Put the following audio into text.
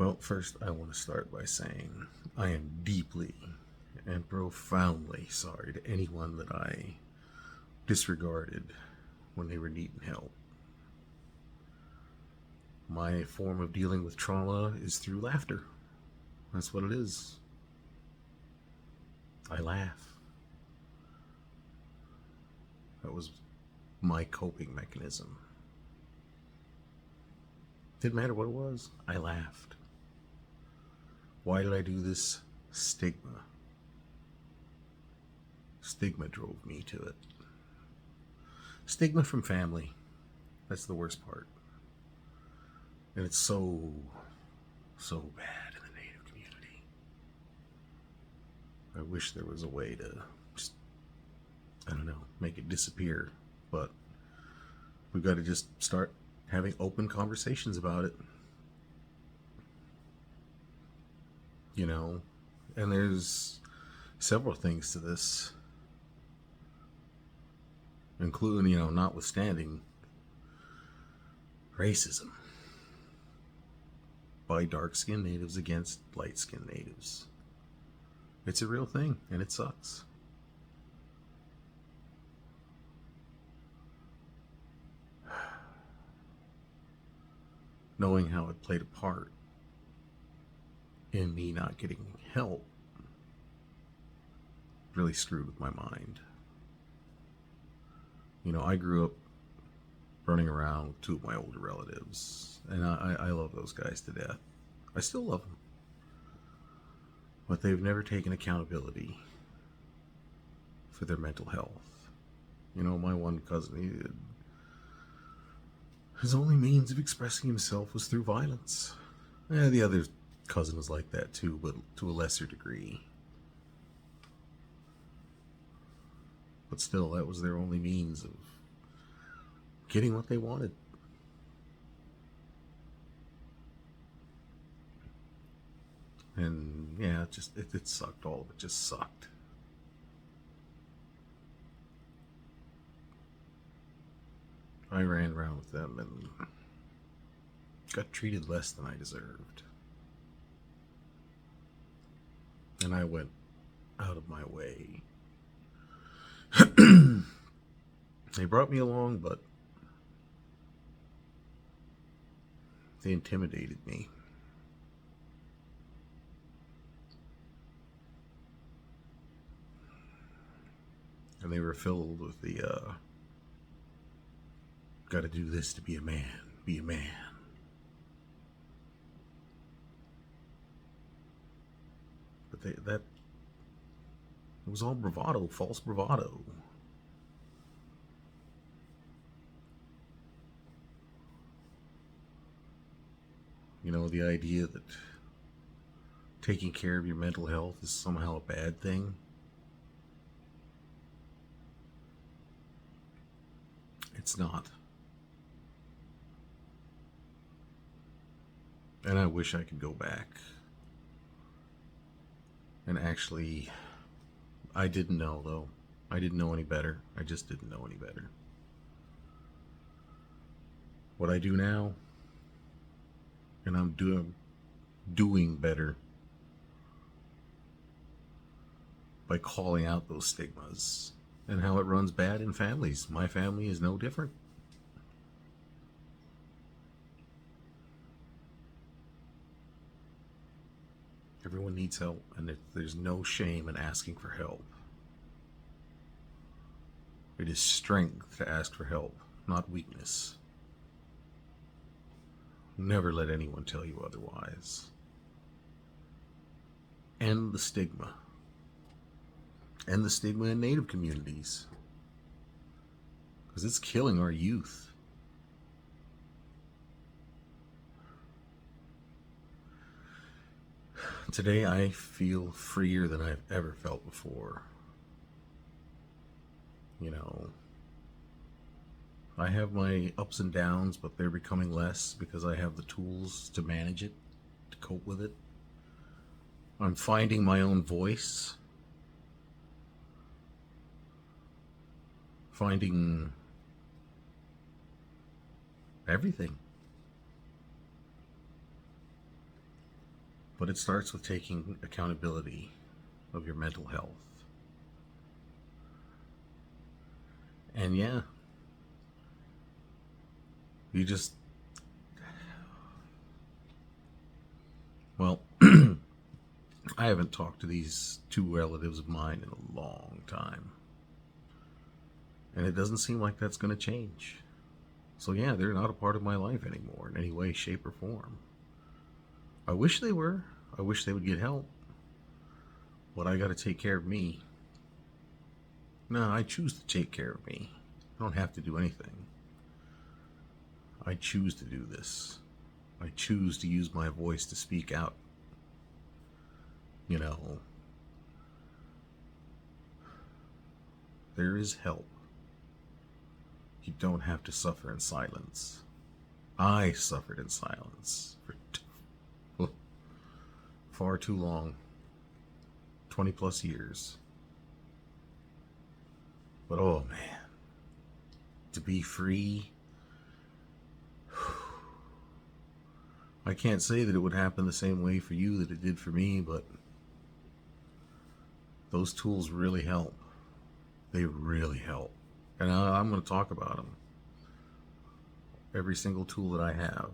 Well, first, I want to start by saying I am deeply and profoundly sorry to anyone that I disregarded when they were needing help. My form of dealing with trauma is through laughter. That's what it is. I laugh. That was my coping mechanism. Didn't matter what it was, I laughed. Why did I do this? Stigma. Stigma drove me to it. Stigma from family. That's the worst part. And it's so bad in the Native community. I wish there was a way to just, I don't know, make it disappear. But we've got to just start having open conversations about it. You know, and there's several things to this, including, notwithstanding racism by dark skinned natives against light skinned natives. It's a real thing, and it sucks. Knowing how it played a part in me not getting help really screwed with my mind. I grew up running around with two of my older relatives, and I love those guys to death. I still love them. But they've never taken accountability for their mental health. My one cousin, his only means of expressing himself was through violence. The other cousin was like that too, but to a lesser degree. But still, that was their only means of getting what they wanted. And yeah, it sucked. All of it just sucked. I ran around with them and got treated less than I deserved. And I went out of my way. They brought me along, but they intimidated me. And they were filled with the, gotta do this to be a man, be a man. But that, it was all bravado, false bravado. The idea that taking care of your mental health is somehow a bad thing. It's not. And I wish I could go back. And actually, I didn't know though. I didn't know any better. I just didn't know any better. What I do now, and I'm doing better by calling out those stigmas and how it runs bad in families. My family is no different. Everyone needs help, and there's no shame in asking for help. It is strength to ask for help, not weakness. Never let anyone tell you otherwise. End the stigma. End the stigma in Native communities. Because it's killing our youth. Today I feel freer than I've ever felt before. I have my ups and downs, but they're becoming less because I have the tools to manage it, to cope with it. I'm finding my own voice, finding everything. But it starts with taking accountability of your mental health. And yeah, you just, well, I haven't talked to these two relatives of mine in a long time. And it doesn't seem like that's going to change. So yeah, they're not a part of my life anymore in any way, shape, or form. I wish they were. I wish they would get help. But I got to take care of me. No, I choose to take care of me. I don't have to do anything. I choose to do this. I choose to use my voice to speak out. You know, there is help. You don't have to suffer in silence. I suffered in silence for far too long, 20 plus years. But oh man, to be free, I can't say that it would happen the same way for you that it did for me, but those tools really help. They really help. And I'm going to talk about them. Every single tool that I have.